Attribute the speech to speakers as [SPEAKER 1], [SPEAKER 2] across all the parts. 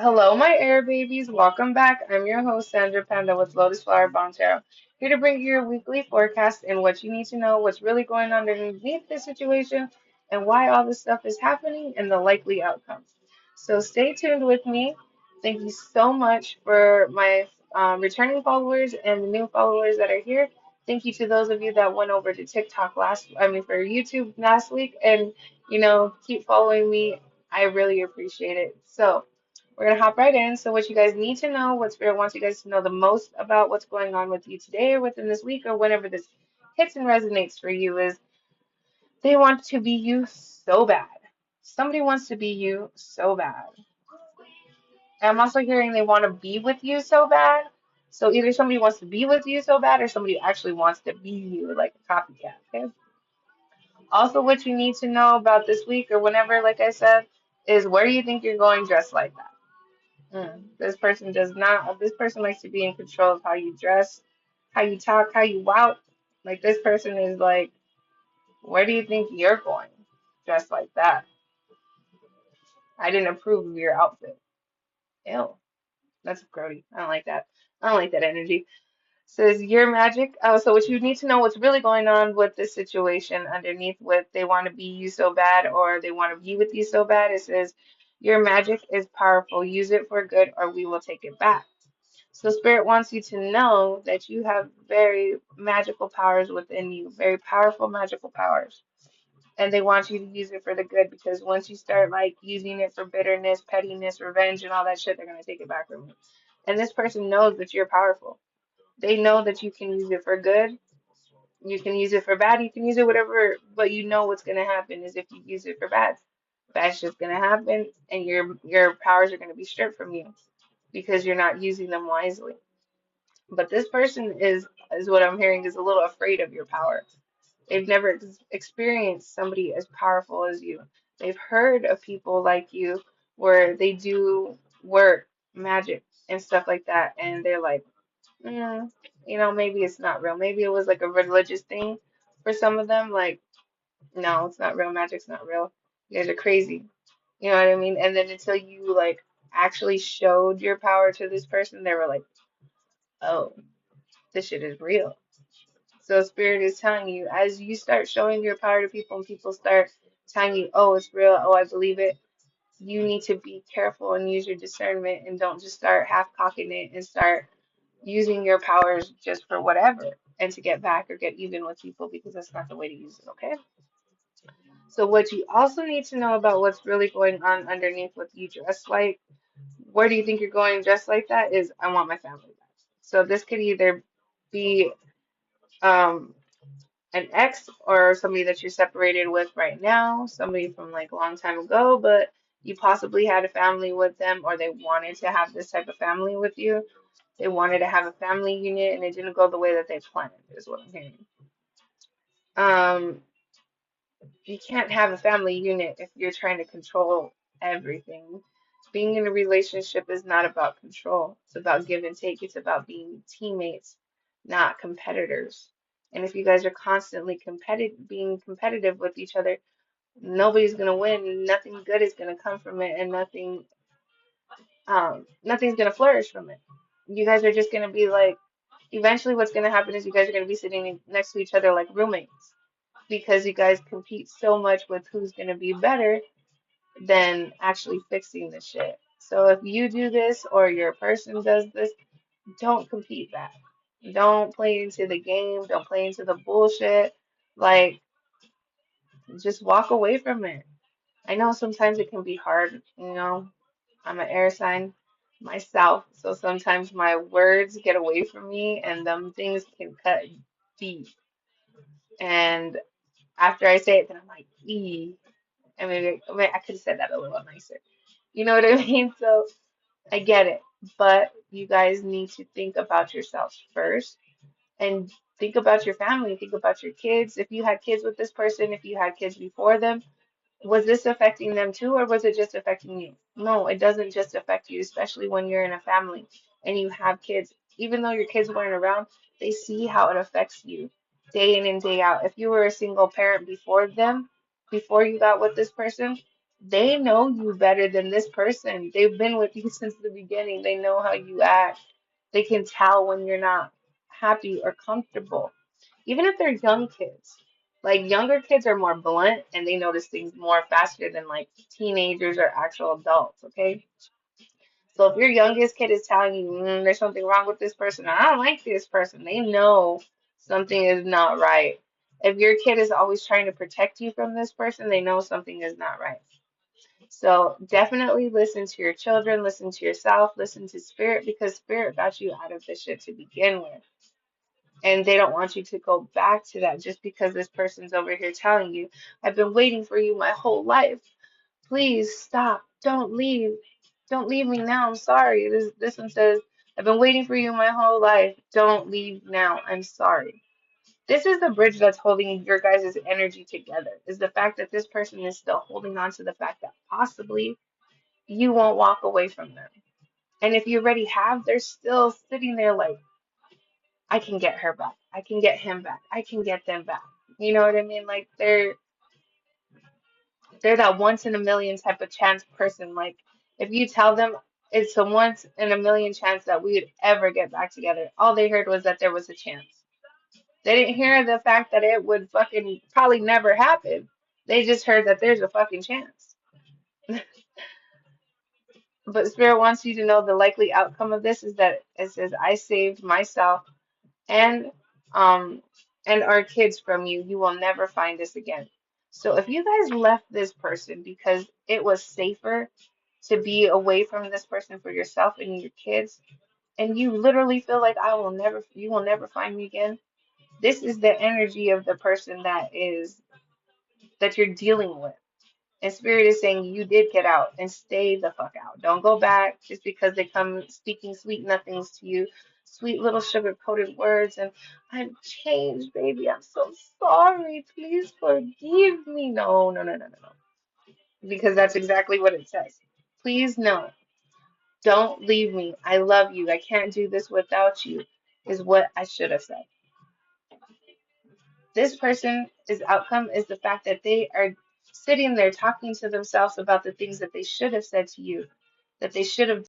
[SPEAKER 1] Hello, my air babies. Welcome back. I'm your host, Sandra Panda with Lotus Flower Bomb Tarot. Here to bring you your weekly forecast and what you need to know, what's really going on underneath this situation, and why all this stuff is happening and the likely outcomes. So stay tuned with me. Thank you so much for my returning followers and the new followers that are here. Thank you to those of you that went over to TikTok for YouTube last week and, keep following me. I really appreciate it. So, we're gonna hop right in. So, what you guys need to know, what Spirit wants you guys to know the most about what's going on with you today or within this week or whenever this hits and resonates for you is they want to be you so bad. Somebody wants to be you so bad. And I'm also hearing they want to be with you so bad. So either somebody wants to be with you so bad or somebody actually wants to be you like a copycat. Okay. Also, what you need to know about this week or whenever, like I said, is where do you think you're going dressed like that? This person does not. This person likes to be in control of how you dress, how you talk, how you walk. Like this person is like, where do you think you're going? Dressed like that. I didn't approve of your outfit. Ew, that's grody. I don't like that. I don't like that energy. Says your magic. Oh, so what you need to know what's really going on with this situation underneath with they want to be you so bad or they want to be with you so bad. It says your magic is powerful. Use it for good or we will take it back. So Spirit wants you to know that you have very magical powers within you, very powerful magical powers. And they want you to use it for the good because once you start like using it for bitterness, pettiness, revenge, and all that shit, they're gonna take it back from you. And this person knows that you're powerful. They know that you can use it for good, you can use it for bad, you can use it whatever, but you know what's gonna happen is if you use it for bad, bad's just gonna happen and your powers are gonna be stripped from you because you're not using them wisely. But this person is what I'm hearing is a little afraid of your power. They've never experienced somebody as powerful as you. They've heard of people like you where they do work, magic, and stuff like that, and they're like, maybe it's not real. Maybe it was like a religious thing for some of them. Like, no, it's not real. Magic's not real. You guys are crazy. You know what I mean? And then until you like actually showed your power to this person, they were like, oh, this shit is real. So Spirit is telling you, as you start showing your power to people and people start telling you, oh, it's real, oh, I believe it, you need to be careful and use your discernment and don't just start half-cocking it and start using your powers just for whatever and to get back or get even with people because that's not the way to use it, okay? So what you also need to know about what's really going on underneath what you dress like, where do you think you're going dressed like that is I want my family back. So this could either be um an ex or somebody that you're separated with right now, somebody from like a long time ago, but you possibly had a family with them or they wanted to have this type of family with you. They wanted to have a family unit and it didn't go the way that they planned, is what I'm hearing. Um, you can't have a family unit if you're trying to control everything. Being in a relationship is not about control. It's about give and take. It's about being teammates, not competitors. And if you guys are constantly being competitive with each other, nobody's gonna win. Nothing good is gonna come from it, and nothing's gonna flourish from it. You guys are just gonna be like, eventually, what's gonna happen is you guys are gonna be sitting next to each other like roommates because you guys compete so much with who's gonna be better than actually fixing the shit. So if you do this or your person does this, don't compete that. Don't play into the game. Don't play into the bullshit. Like, just walk away from it. I know sometimes it can be hard, I'm an air sign myself, so sometimes my words get away from me and them things can cut deep. And after I say it, then I'm like, ee. I mean, I could have said that a little nicer. You know what I mean? So I get it. But you guys need to think about yourselves first and think about your family, think about your kids. If you had kids with this person, if you had kids before them, was this affecting them too, or was it just affecting you? No, it doesn't just affect you, especially when you're in a family and you have kids. Even though your kids weren't around, they see how it affects you day in and day out. If you were a single parent before them, before you got with this person, They know you better than this person. They've been with you since the beginning. They know how you act. They can tell when you're not happy or comfortable. Even if they're young kids. Like younger kids are more blunt and they notice things more faster than like teenagers or actual adults, okay? So if your youngest kid is telling you there's something wrong with this person, I don't like this person, they know something is not right. If your kid is always trying to protect you from this person, they know something is not right. So definitely listen to your children, listen to yourself, listen to spirit because spirit got you out of this shit to begin with. And they don't want you to go back to that just because this person's over here telling you, I've been waiting for you my whole life. Please stop. Don't leave. Don't leave me now. I'm sorry. This one says, I've been waiting for you my whole life. Don't leave now. I'm sorry. This is the bridge that's holding your guys' energy together, is the fact that this person is still holding on to the fact that possibly you won't walk away from them. And if you already have, they're still sitting there like, I can get her back. I can get him back. I can get them back. You know what I mean? Like they're that once in a million type of chance person. Like if you tell them it's a once in a million chance that we would ever get back together, all they heard was that there was a chance. They didn't hear the fact that it would fucking probably never happen. They just heard that there's a fucking chance. But Spirit wants you to know the likely outcome of this is that it says, I saved myself and um and our kids from you. You will never find us again. So if you guys left this person because it was safer to be away from this person for yourself and your kids, and you literally feel like you will never find me again. This is the energy of the person that you're dealing with. And Spirit is saying you did get out and stay the fuck out. Don't go back just because they come speaking sweet nothings to you, sweet little sugar coated words. And I'm changed, baby. I'm so sorry. Please forgive me. No, no, no, no, no, no. Because that's exactly what it says. Please no. Don't leave me. I love you. I can't do this without you, is what I should have said. This person's outcome is the fact that they are sitting there talking to themselves about the things that they should have said to you, that they should have.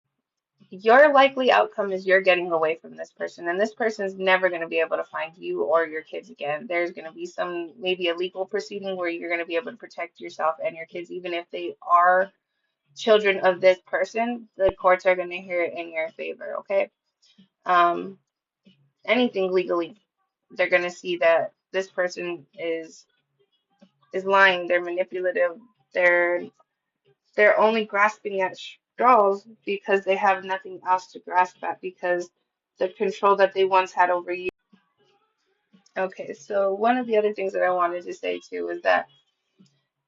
[SPEAKER 1] Your likely outcome is you're getting away from this person, and this person's never going to be able to find you or your kids again. There's going to be some, maybe a legal proceeding where you're going to be able to protect yourself and your kids, even if they are children of this person. The courts are going to hear it in your favor, okay? Um, anything legally, they're going to see that this person is lying, they're manipulative, they're they're only grasping at straws because they have nothing else to grasp at because the control that they once had over you. Okay, so one of the other things that I wanted to say too is that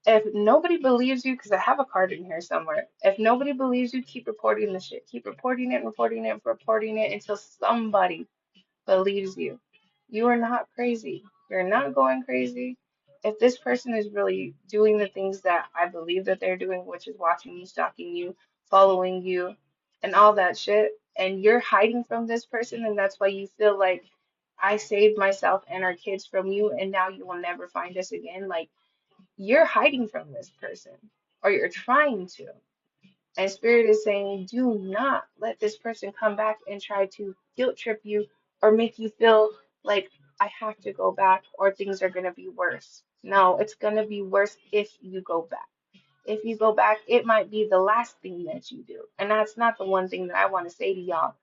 [SPEAKER 1] if nobody believes you, because I have a card in here somewhere, if nobody believes you, keep reporting the shit. Keep reporting it, reporting it, reporting it until somebody believes you. You are not crazy. You're not going crazy. If this person is really doing the things that I believe that they're doing, which is watching you, stalking you, following you, and all that shit, and you're hiding from this person, and that's why you feel like I saved myself and our kids from you, and now you will never find us again. Like you're hiding from this person, or you're trying to. And Spirit is saying, do not let this person come back and try to guilt trip you or make you feel like I have to go back or things are going to be worse. No, it's going to be worse if you go back. If you go back, it might be the last thing that you do. And that's not the one thing that I want to say to y'all.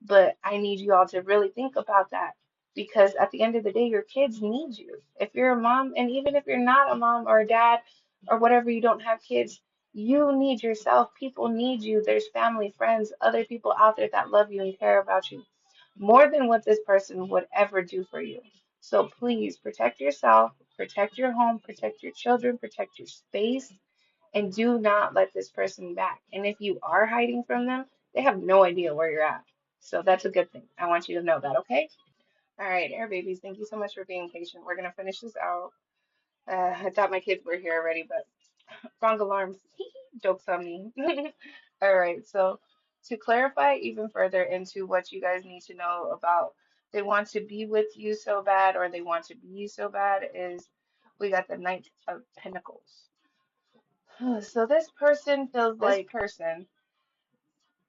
[SPEAKER 1] But I need you all to really think about that because at the end of the day, your kids need you. If you're a mom, and even if you're not a mom or a dad or whatever, you don't have kids, you need yourself. People need you. There's family, friends, other people out there that love you and care about you more than what this person would ever do for you. So please protect yourself, protect your home, protect your children, protect your space, and do not let this person back. And if you are hiding from them, they have no idea where you're at. So that's a good thing. I want you to know that, okay? All right, air babies, thank you so much for being patient. We're gonna finish this out. I thought my kids were here already, but wrong alarms. Jokes on me. All right, so to clarify even further into what you guys need to know about they want to be with you so bad or they want to be you so bad is we got the Knight of Pentacles. So this person feels
[SPEAKER 2] This
[SPEAKER 1] like
[SPEAKER 2] person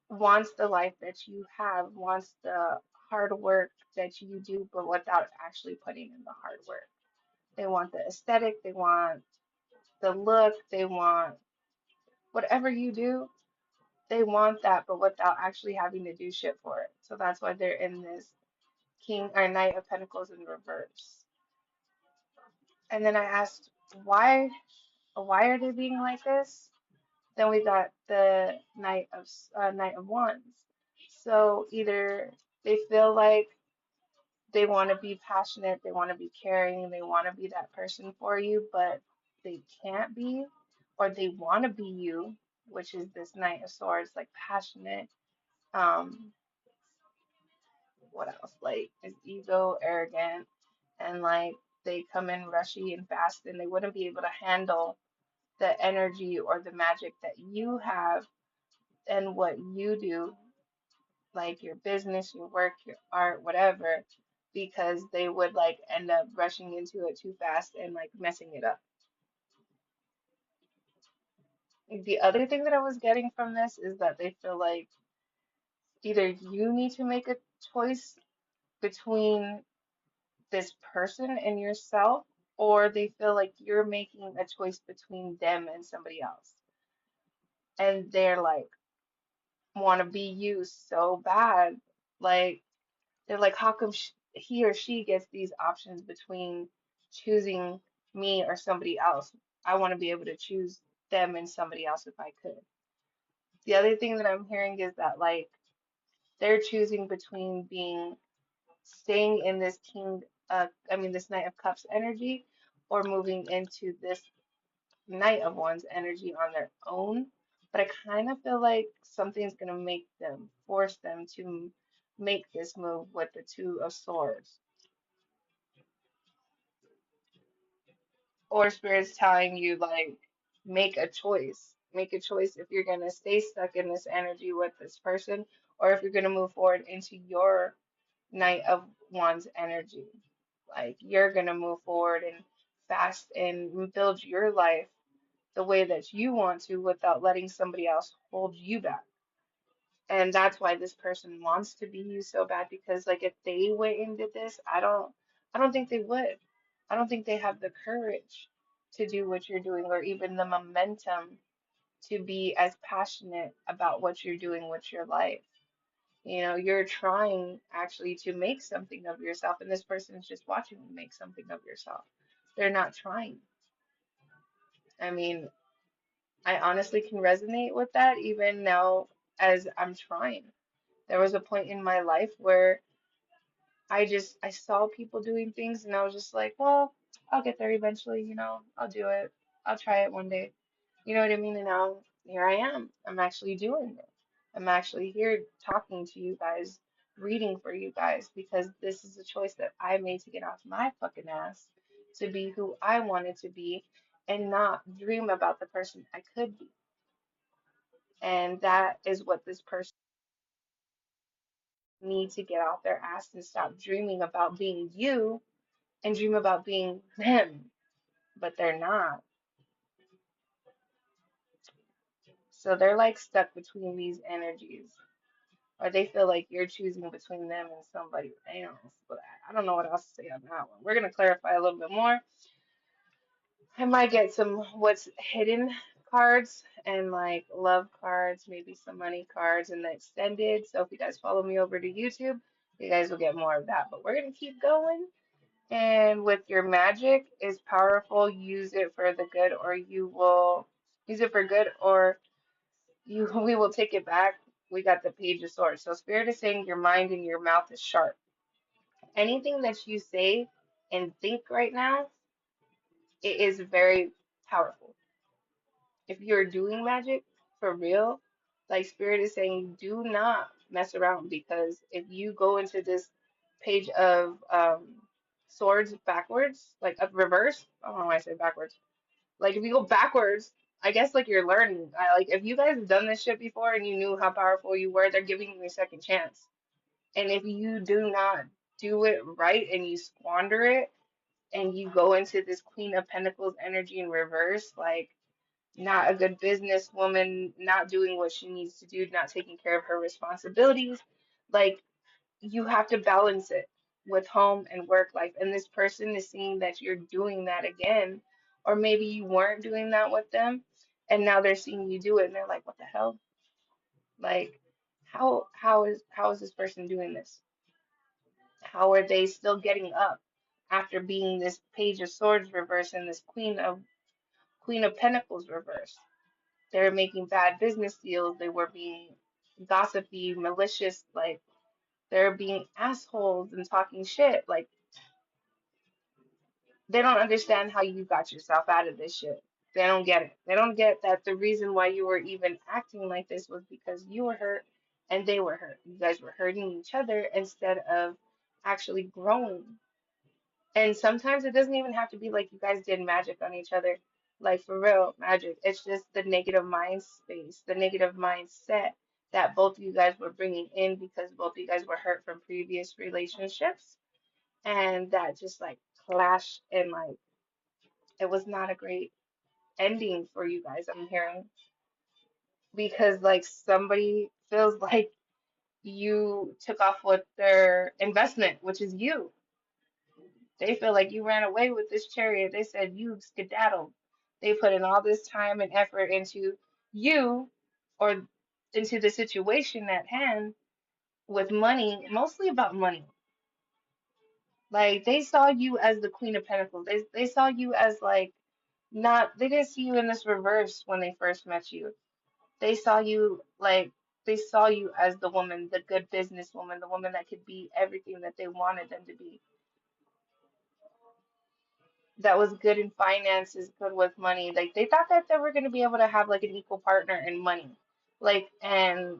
[SPEAKER 1] wants the life that you have, wants the hard work that you do, but without actually putting in the hard work. They want the aesthetic, they want the look, they want whatever you do, they want that, but without actually having to do shit for it. So that's why they're in this King or Knight of Pentacles in reverse. And then I asked, why are they being like this? Then we got the Knight of Wands. So either they feel like they want to be passionate, they want to be caring, they want to be that person for you, but they can't be, or they want to be you, which is this Knight of Swords, like passionate. Um, what else? Like is ego, arrogant, and like they come in rushy and fast, and they wouldn't be able to handle the energy or the magic that you have and what you do, like your business, your work, your art, whatever, because they would like end up rushing into it too fast and like messing it up. The other thing that I was getting from this is that they feel like either you need to make a choice between this person and yourself, or they feel like you're making a choice between them and somebody else. And they're like, want to be you so bad. Like, they're like, how come he or she gets these options between choosing me or somebody else? I want to be able to choose them and somebody else if I could. The other thing that I'm hearing is that like they're choosing between being staying in this this Knight of Cups energy or moving into this Knight of Wands energy on their own. But I kind of feel like something's gonna make them force them to make this move with the Two of Swords. Or Spirit's telling you, like, make a choice. Make a choice if you're going to stay stuck in this energy with this person or if you're going to move forward into your Knight of Wands energy. Like, you're going to move forward and fast and build your life the way that you want to without letting somebody else hold you back. And that's why this person wants to be you so bad because like if they went and did this, I don't think they would. I don't think they have the courage to do what you're doing or even the momentum to be as passionate about what you're doing with your life. You know, you're trying actually to make something of yourself, and this person is just watching you make something of yourself. They're not trying. I mean, I honestly can resonate with that even now as I'm trying. There was a point in my life where I saw people doing things and I was just like, well, I'll get there eventually, I'll do it. I'll try it one day. You know what I mean? And now here I am. I'm actually doing it. I'm actually here talking to you guys, reading for you guys because this is a choice that I made to get off my fucking ass to be who I wanted to be and not dream about the person I could be. And that is what this person need to get off their ass and stop dreaming about being you and dream about being them, but they're not. So they're like stuck between these energies, or they feel like you're choosing between them and somebody else. But I don't know what else to say on that one. We're gonna clarify a little bit more. I might get some what's hidden cards and like love cards, maybe some money cards in the extended. So if you guys follow me over to YouTube, you guys will get more of that. But we're gonna keep going. And with your magic is powerful, use it for the good, or you will use it for good, or you we will take it back. We got the Page of Swords. So Spirit is saying your mind and your mouth is sharp. Anything that you say and think right now, it is very powerful. If you're doing magic for real, like Spirit is saying, do not mess around because if you go into this page of swords backwards, like up reverse, I don't know why I say backwards. Like if you go backwards, I guess like you're learning. Like if you guys have done this shit before and you knew how powerful you were, they're giving you a second chance. And if you do not do it right and you squander it and you go into this Queen of Pentacles energy in reverse, like not a good businesswoman, not doing what she needs to do, not taking care of her responsibilities. Like, you have to balance it with home and work life. And this person is seeing that you're doing that again, or maybe you weren't doing that with them, and now they're seeing you do it, and they're like, "What the hell? Like, how is this person doing this? How are they still getting up after being this Page of Swords reverse and this Queen of Pentacles reverse? They were making bad business deals. They were being gossipy, malicious, like they're being assholes and talking shit. Like, they don't understand how you got yourself out of this shit. They don't get it. They don't get that the reason why you were even acting like this was because you were hurt and they were hurt. You guys were hurting each other instead of actually growing. And sometimes it doesn't even have to be like you guys did magic on each other, like for real magic. It's just the negative mind space, the negative mindset that both of you guys were bringing in because both of you guys were hurt from previous relationships. And that just like clashed and like it was not a great ending for you guys, I'm hearing. Because like somebody feels like you took off with their investment, which is you. They feel like you ran away with this chariot. They said you skedaddled. They put in all this time and effort into you or into the situation at hand with money, mostly about money. Like they saw you as the Queen of Pentacles. They saw you as like not they didn't see you in this reverse when they first met you. They saw you like they saw you as the woman, the good businesswoman, the woman that could be everything that they wanted them to be, that was good in finances, good with money. Like they thought that they were going to be able to have like an equal partner in money. Like, and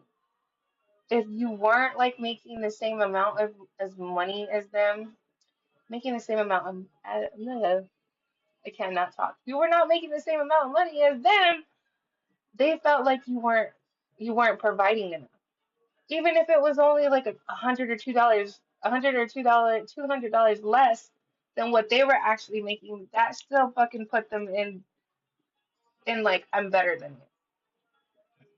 [SPEAKER 1] if you weren't like making the same amount of as money as them, making the same amount of, I cannot talk. You were not making the same amount of money as them. They felt like you weren't providing enough. Even if it was only like a $100 or $2, $200 less than what they were actually making, that still fucking put them in like I'm better than you.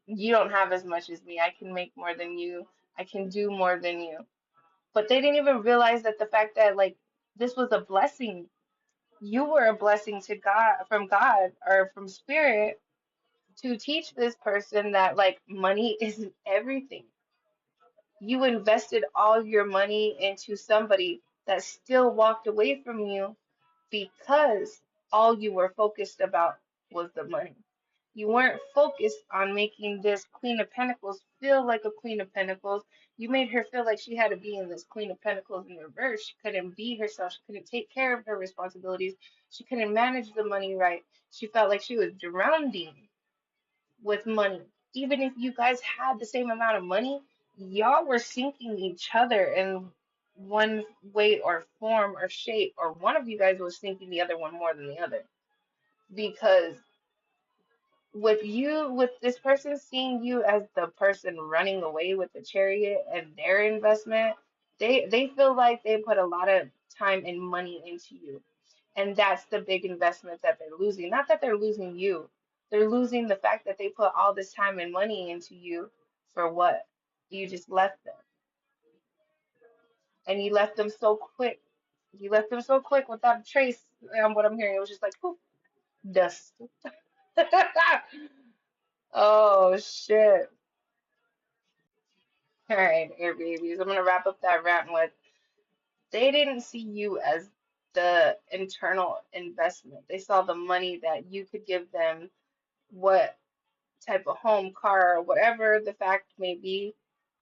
[SPEAKER 1] You don't have as much as me. I can make more than you. I can do more than you. But they didn't even realize that the fact that like this was a blessing. You were a blessing to God or from spirit to teach this person that like money isn't everything. You invested all your money into somebody that still walked away from you because all you were focused about was the money. You weren't focused on making this Queen of Pentacles feel like a Queen of Pentacles. You made her feel like she had to be in this Queen of Pentacles in reverse. She couldn't be herself. She couldn't take care of her responsibilities. She couldn't manage the money right. She felt like she was drowning with money. Even if you guys had the same amount of money, y'all were sinking each other in one way or form or shape, or one of you guys was sinking the other one more than the other. Because with this person seeing you as the person running away with the chariot and their investment, they feel like they put a lot of time and money into you. And that's the big investment that they're losing. Not that they're losing you. They're losing the fact that they put all this time and money into you for what? You just left them. And you left them so quick. You left them so quick without a trace. What I'm hearing, it was just like poof, dust. Oh shit. All right, air babies. I'm gonna wrap up that rant with they didn't see you as the internal investment. They saw the money that you could give them, what type of home, car, whatever the fact may be.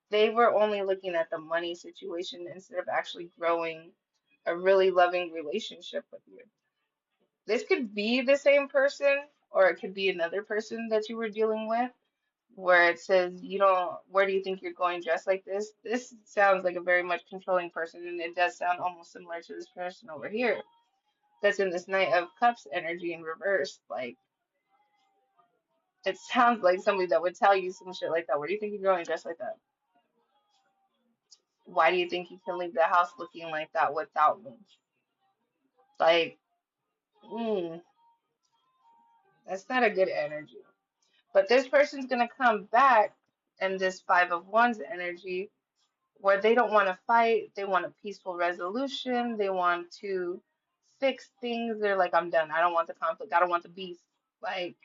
[SPEAKER 1] They were only looking at the money situation instead of actually growing a really loving relationship with you. This could be the same person, or it could be another person that you were dealing with, where it says, you don't, where do you think you're going dressed like this? This sounds like a very much controlling person, and it does sound almost similar to this person over here that's in this Knight of Cups energy in reverse. Like, it sounds like somebody that would tell you some shit like that. Where do you think you're going dressed like that? Why do you think you can leave the house looking like that without me? Like, mm, That's not a good energy. But this person's gonna come back in this Five of Wands energy where they don't want to fight, they want a peaceful resolution, they want to fix things. They're like, I'm done. I don't want the conflict. I don't want the beef. Like,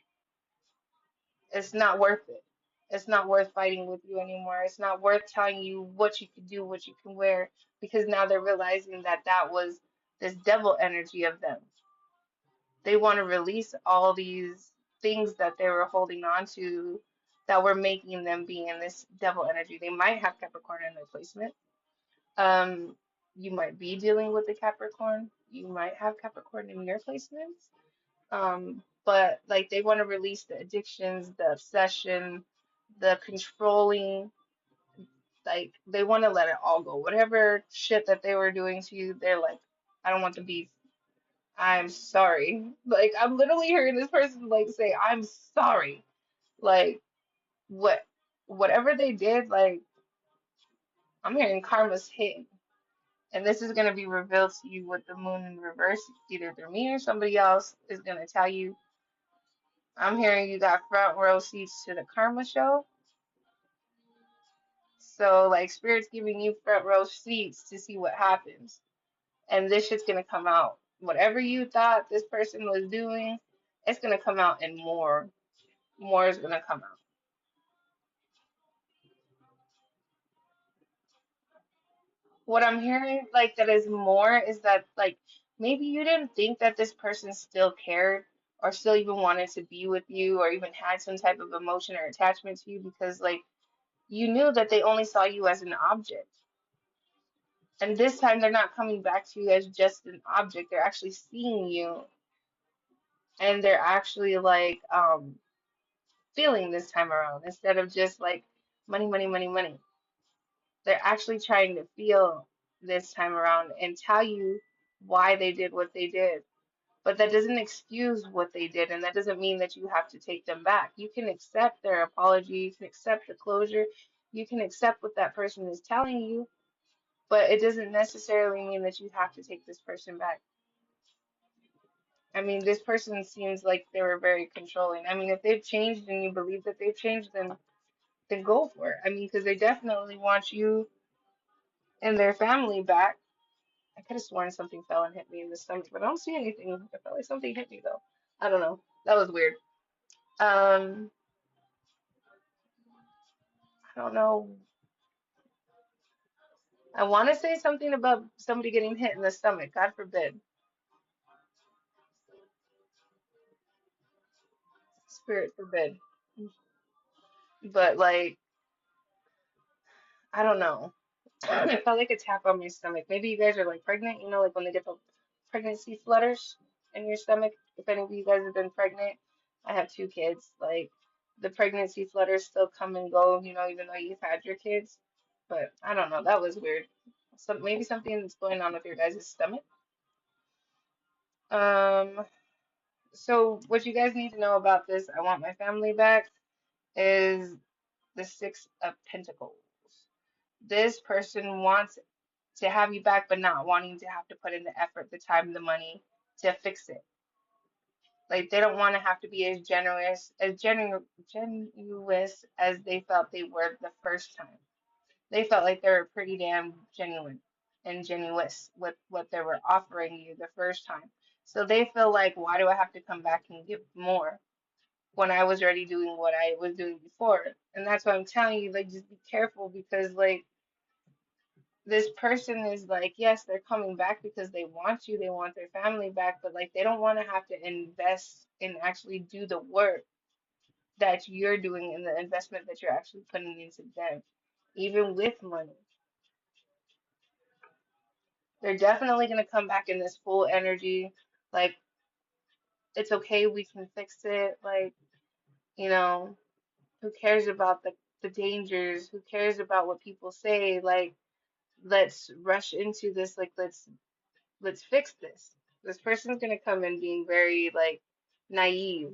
[SPEAKER 1] it's not worth it. It's not worth fighting with you anymore. It's not worth telling you what you can do, what you can wear, because now they're realizing that that was this devil energy of them. They want to release all these things that they were holding on to that were making them be in this devil energy. They might have Capricorn in their placement. Um, you might be dealing with the Capricorn. You might have Capricorn in your placements. But like they want to release the addictions, the obsession, the controlling, like they want to let it all go. Whatever shit that they were doing to you, they're like, I don't want to be. I'm sorry. Like I'm literally hearing this person like say, I'm sorry. Like what whatever they did, like I'm hearing karma's hitting. And this is gonna be revealed to you with the moon in reverse, either through me or somebody else is gonna tell you. I'm hearing you got front row seats to the karma show. So like spirit's giving you front row seats to see what happens. And this shit's gonna come out. Whatever you thought this person was doing, it's gonna come out and more. More is gonna come out. What I'm hearing like that is more is that like maybe you didn't think that this person still cared or still even wanted to be with you or even had some type of emotion or attachment to you because like you knew that they only saw you as an object. And this time they're not coming back to you as just an object. They're actually seeing you and they're actually like feeling this time around instead of just like money, money, money, money. They're actually trying to feel this time around and tell you why they did what they did. But that doesn't excuse what they did, and that doesn't mean that you have to take them back. You can accept their apology, you can accept the closure, you can accept what that person is telling you, but it doesn't necessarily mean that you have to take this person back. I mean, this person seems like they were very controlling. I mean, if they've changed and you believe that they've changed, then go for it. I mean, because they definitely want you and their family back. I could have sworn something fell and hit me in the stomach, but I don't see anything. I felt like something hit me though. I don't know. That was weird. Um, I don't know. I want to say something about somebody getting hit in the stomach. God forbid. Spirit forbid. But like, I don't know. I felt like a tap on my stomach. Maybe you guys are like pregnant, you know, like when they get the pregnancy flutters in your stomach. If any of you guys have been pregnant, I have two kids. Like the pregnancy flutters still come and go, you know, even though you've had your kids. But I don't know. That was weird. So maybe something that's going on with your guys' stomach. Um, so what you guys need to know about this, I want my family back, is the Six of Pentacles. This person wants to have you back, but not wanting to have to put in the effort, the time, the money to fix it. Like they don't want to have to be as generous as they felt they were the first time. They felt like they were pretty damn genuine and genuous with what they were offering you the first time. So they feel like, why do I have to come back and give more when I was already doing what I was doing before? And that's why I'm telling you, like, just be careful because, like, this person is like, yes, they're coming back because they want you, they want their family back, but like they don't want to have to invest and actually do the work that you're doing and the investment that you're actually putting into them, even with money. They're definitely going to come back in this full energy, like it's okay, we can fix it. Like, you know, who cares about the dangers? Who cares about what people say? Like, let's rush into this. Like, let's fix this. This person's gonna come in being very like naive,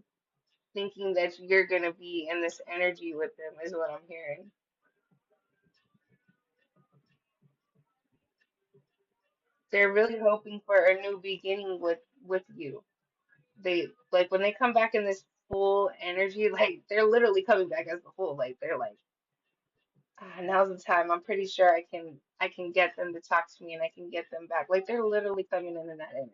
[SPEAKER 1] thinking that you're gonna be in this energy with them, is what I'm hearing. They're really hoping for a new beginning with you. They like when they come back in this full energy. Like they're literally coming back as the full. Like they're like, now's the time. I'm pretty sure I can get them to talk to me and I can get them back. Like they're literally coming in that energy.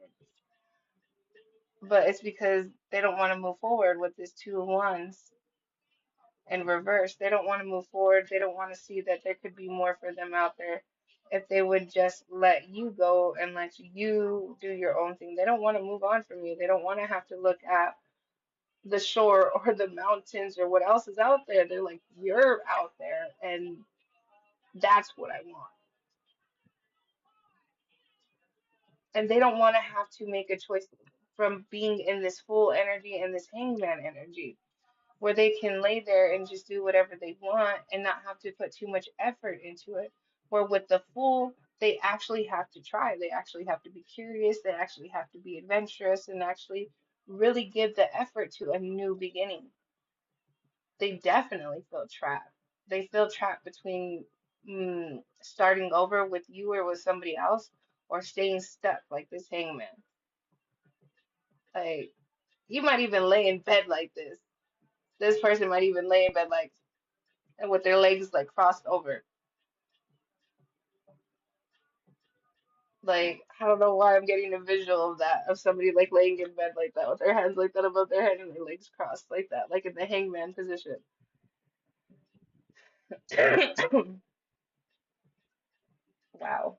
[SPEAKER 1] But it's because they don't want to move forward with this two of wands in reverse. They don't want to move forward. They don't want to see that there could be more for them out there if they would just let you go and let you do your own thing. They don't want to move on from you. They don't want to have to look at the shore or the mountains or what else is out there. They're like, you're out there, and that's what I want. And they don't want to have to make a choice from being in this full energy and this hangman energy where they can lay there and just do whatever they want and not have to put too much effort into it. Where with the fool, they actually have to try. They actually have to be curious. They actually have to be adventurous and actually really give the effort to a new beginning. They definitely feel trapped. They feel trapped between starting over with you or with somebody else or staying stuck like this hangman. Like, you might even lay in bed like this. This person might even lay in bed like and with their legs like crossed over. Like, I don't know why I'm getting a visual of that, of somebody like laying in bed like that with their hands like that above their head and their legs crossed like that, like in the hangman position. Wow.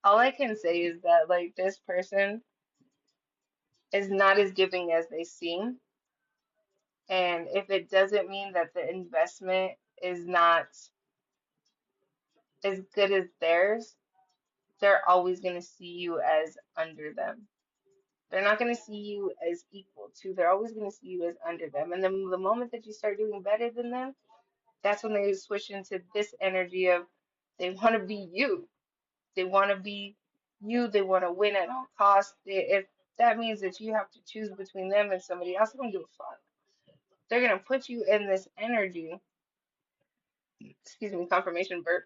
[SPEAKER 1] All I can say is that like this person is not as giving as they seem. And if it doesn't mean that the investment is not as good as theirs, they're always going to see you as under them. They're not going to see you as equal to. They're always going to see you as under them. And then the moment that you start doing better than them, that's when they switch into this energy of they want to be you. They want to be you. They want to win at all costs. If that means that you have to choose between them and somebody else, they don't give a fuck. They're going to put you in this energy, excuse me, confirmation burp,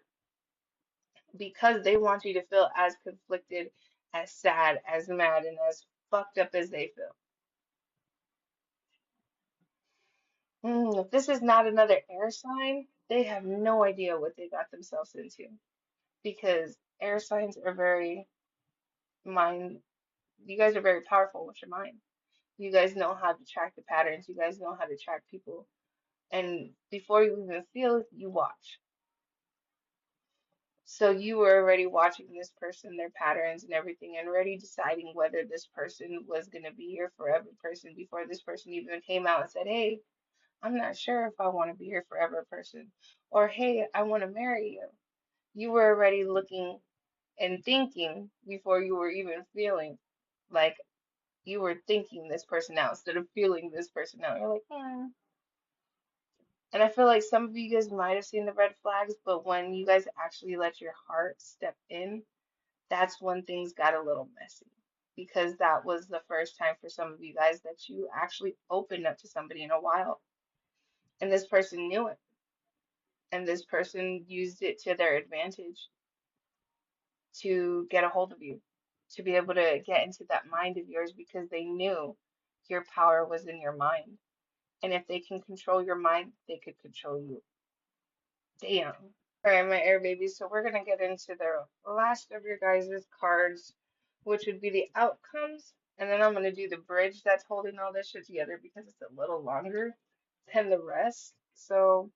[SPEAKER 1] because they want you to feel as conflicted, as sad, as mad, and as fucked up as they feel. If this is not another air sign, they have no idea what they got themselves into because air signs are very mind, you guys are very powerful with your mind. You guys know how to track the patterns, you guys know how to track people. And before you even feel, you watch. So you were already watching this person, their patterns and everything, and already deciding whether this person was going to be your forever person before this person even came out and said, hey, I'm not sure if I want to be your forever person. Or, hey, I want to marry you. You were already looking and thinking before you were even feeling like you were thinking this person out instead of feeling this person out. You're like, hmm. And I feel like some of you guys might have seen the red flags, but when you guys actually let your heart step in, that's when things got a little messy. Because that was the first time for some of you guys that you actually opened up to somebody in a while. And this person knew it. And this person used it to their advantage to get a hold of you, to be able to get into that mind of yours because they knew your power was in your mind. And if they can control your mind, they could control you. Damn. All right, my air babies. So we're gonna get into the last of your guys' cards, which would be the outcomes. And then I'm gonna do the bridge that's holding all this shit together because it's a little longer than the rest. So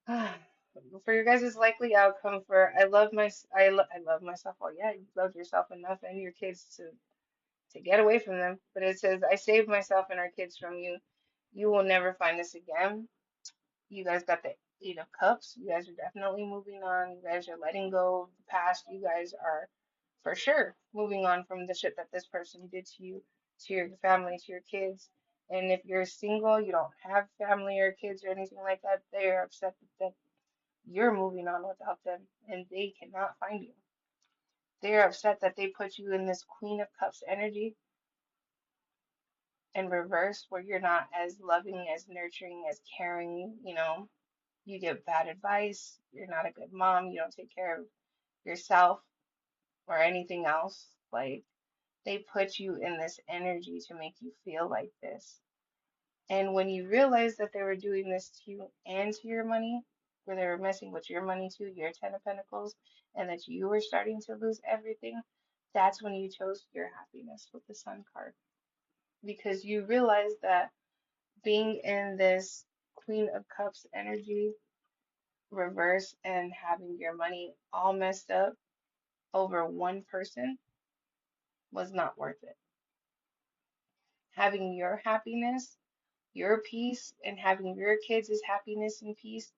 [SPEAKER 1] for your guys' likely outcome for I love myself. Well, yeah, you loved yourself enough and your kids to get away from them. But it says, I saved myself and our kids from you. You will never find us again. You guys got the Eight of Cups. You guys are definitely moving on. You guys are letting go of the past. You guys are for sure moving on from the shit that this person did to you, to your family, to your kids. And if you're single, you don't have family or kids or anything like that, they are upset that you're moving on without them and they cannot find you. They're upset that they put you in this Queen of Cups energy in reverse where you're not as loving, as nurturing, as caring, you give bad advice, you're not a good mom, you don't take care of yourself or anything else. Like They put you in this energy to make you feel like this. And when you realize that they were doing this to you and to your money, where they were messing with your money too, your Ten of Pentacles, and that you were starting to lose everything, that's when you chose your happiness with the Sun card. Because you realized that being in this Queen of Cups energy reverse and having your money all messed up over one person was not worth it. Having your happiness, your peace, and having your kids' happiness and peace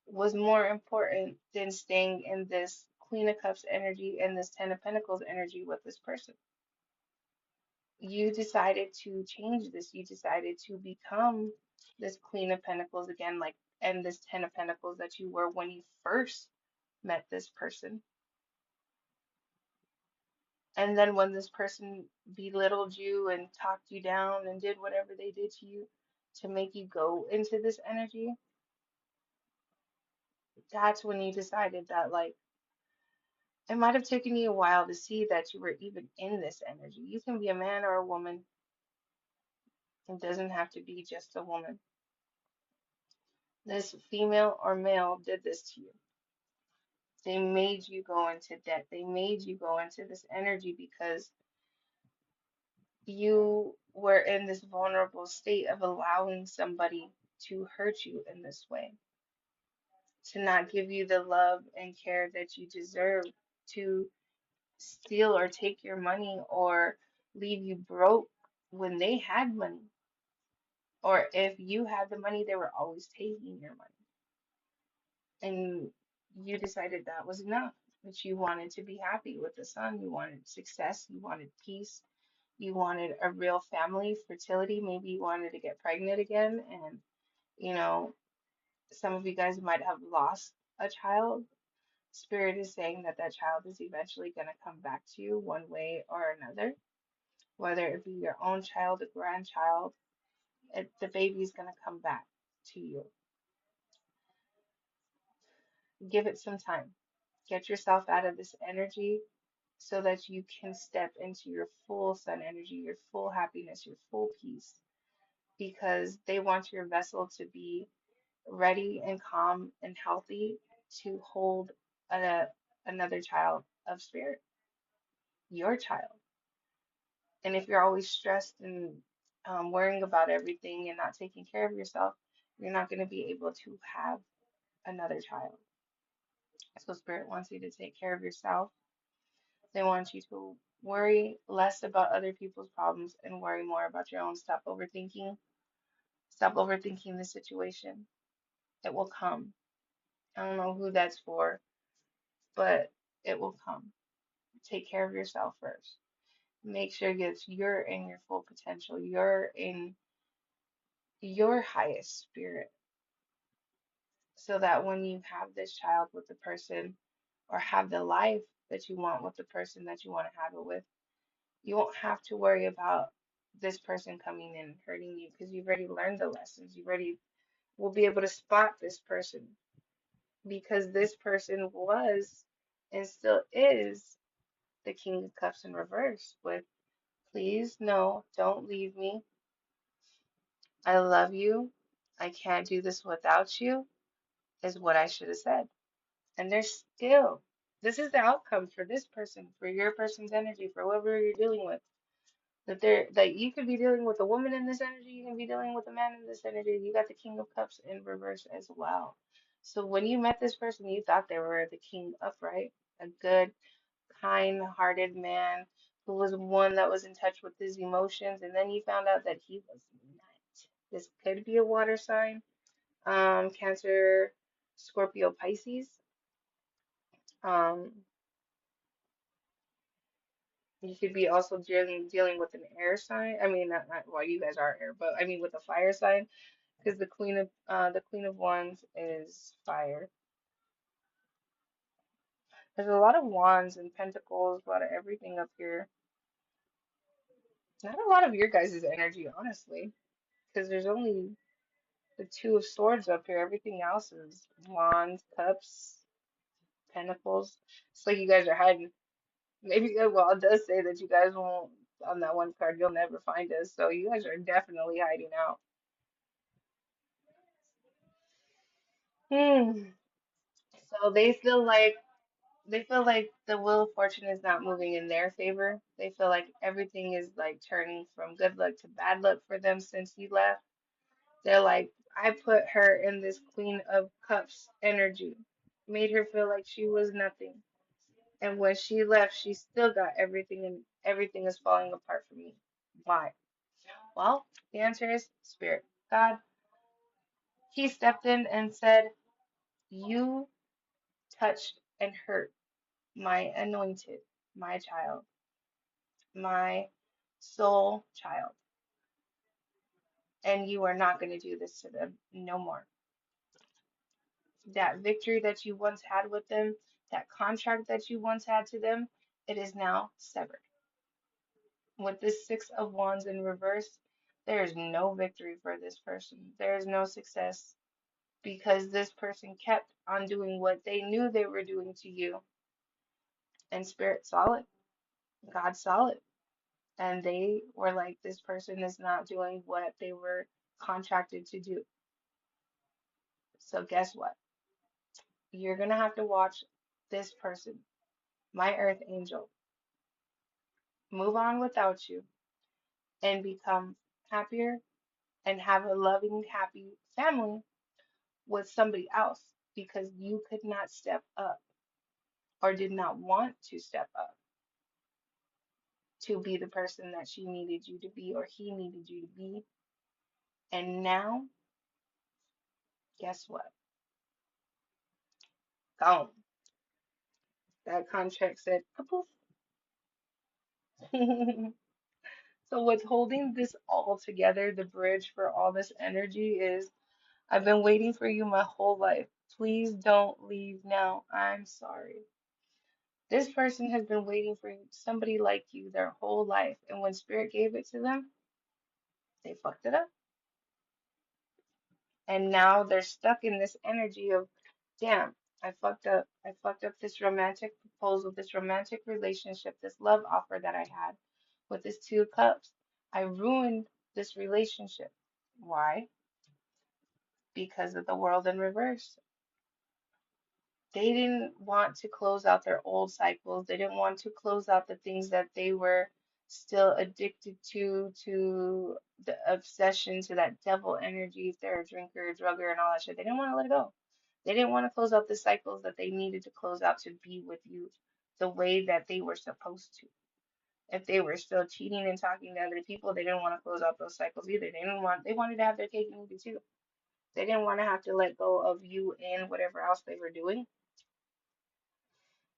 [SPEAKER 1] was more important than staying in this Queen of Cups energy and this Ten of Pentacles energy with this person. You decided to change this. You decided to become this Queen of Pentacles again, like, and this Ten of Pentacles that you were when you first met this person. And then when this person belittled you and talked you down and did whatever they did to you to make you go into this energy, that's when you decided that, like, it might have taken you a while to see that you were even in this energy. You can be a man or a woman. It doesn't have to be just a woman. This female or male did this to you. They made you go into debt. They made you go into this energy because you were in this vulnerable state of allowing somebody to hurt you in this way, to not give you the love and care that you deserve, to steal or take your money or leave you broke when they had money. Or if you had the money, they were always taking your money. And you decided that was enough, that you wanted to be happy with the Sun, you wanted success, you wanted peace, you wanted a real family, fertility, maybe you wanted to get pregnant again. And, you know, some of you guys might have lost a child. Spirit is saying that that child is eventually going to come back to you one way or another, whether it be your own child, a grandchild, the baby is going to come back to you. Give it some time. Get yourself out of this energy so that you can step into your full Sun energy, your full happiness, your full peace, because they want your vessel to be ready and calm and healthy to hold a, another child of spirit, your child. And if you're always stressed and worrying about everything and not taking care of yourself, you're not going to be able to have another child. So Spirit wants you to take care of yourself. They want you to worry less about other people's problems and worry more about your own. Stop overthinking. Stop overthinking the situation. It will come. I don't know who that's for, but it will come. Take care of yourself first. Make sure that you're in your full potential. You're in your highest spirit, so that when you have this child with the person or have the life that you want with the person that you want to have it with, you won't have to worry about this person coming in and hurting you because you've already learned the lessons. You already will be able to spot this person because this person was and still is the King of Cups in reverse with please, no, don't leave me. I love you. I can't do this without you, is what I should have said. And they're still, this is the outcome for this person, for your person's energy, for whoever you're dealing with. That you could be dealing with a woman in this energy, you can be dealing with a man in this energy. You got the King of Cups in reverse as well. So when you met this person, you thought they were the king upright, a good, kind-hearted man who was one that was in touch with his emotions, and then you found out that he was not. This could be a water sign, Cancer, Scorpio, Pisces. Um, you could be also dealing with an air sign. I mean, not well, you guys are air, but I mean with a fire sign, because the Queen of Wands is fire. There's a lot of wands and pentacles, a lot of everything up here. Not a lot of your guys' energy, honestly, because there's only the Two of Swords up here. Everything else is wands, cups, pentacles. It's like you guys are hiding. Maybe, well, it does say that you guys won't on that one card, you'll never find us. So you guys are definitely hiding out. Hmm. So they feel like the wheel of fortune is not moving in their favor. They feel like everything is like turning from good luck to bad luck for them since you left. They're like, I put her in this Queen of Cups energy, made her feel like she was nothing. And when she left, she still got everything, and everything is falling apart for me. Why? Well, the answer is Spirit. God, He stepped in and said, you touched and hurt my anointed, my child, my soul child, and you are not going to do this to them no more. That victory that you once had with them, that contract that you once had to them, it is now severed. With this Six of Wands in reverse, there is no victory for this person. There is no success because this person kept on doing what they knew they were doing to you, and Spirit saw it, God saw it, and they were like, this person is not doing what they were contracted to do. So guess what? You're gonna have to watch this person, my earth angel, move on without you and become happier and have a loving, happy family with somebody else because you could not step up or did not want to step up to be the person that she needed you to be or he needed you to be. And now, guess what? Gone. That contract said, kapoof. So what's holding this all together, the bridge for all this energy is I've been waiting for you my whole life. Please don't leave now. I'm sorry. This person has been waiting for somebody like you their whole life, and when Spirit gave it to them, they fucked it up. And now they're stuck in this energy of, damn, I fucked up. I fucked up this romantic proposal, this romantic relationship, this love offer that I had with this Two of Cups. I ruined this relationship. Why? Because of the world in reverse. They didn't want to close out their old cycles. They didn't want to close out the things that they were still addicted to the obsession, to that devil energy, if they're a drinker, drugger, and all that shit. They didn't want to let it go. They didn't want to close out the cycles that they needed to close out to be with you the way that they were supposed to. If they were still cheating and talking to other people, they didn't want to close out those cycles either. They wanted to have their cake and eat it too. They didn't want to have to let go of you and whatever else they were doing,